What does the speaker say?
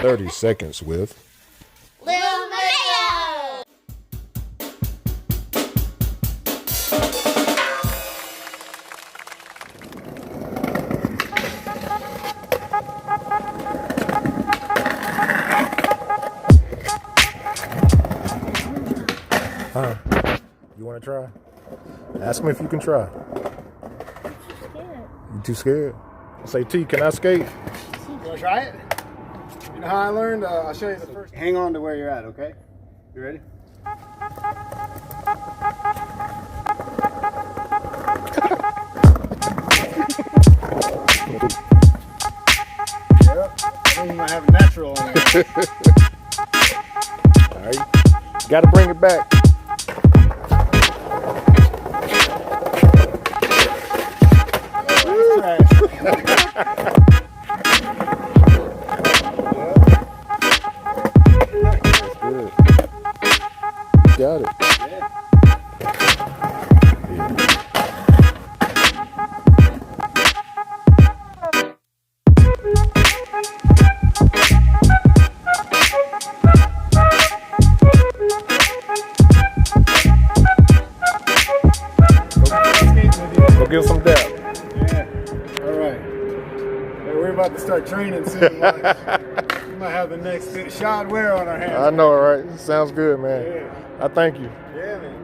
30 seconds with Lil Mayo. You want to try? Ask me if you can try. You too scared? Say, T, can I skate? You want to try it? You know how I learned? I'll show you the first. Hang on to where you're at, okay? You ready? Yep. I think you might have a natural on there. All right. Got to bring it back. Got it. Yeah. Go give some dap. Yeah. All right. Hey, we're about to start training soon. We might have the next shot wear on our hands. I know, right? Sounds good, man. Yeah. I thank you. Yeah, man.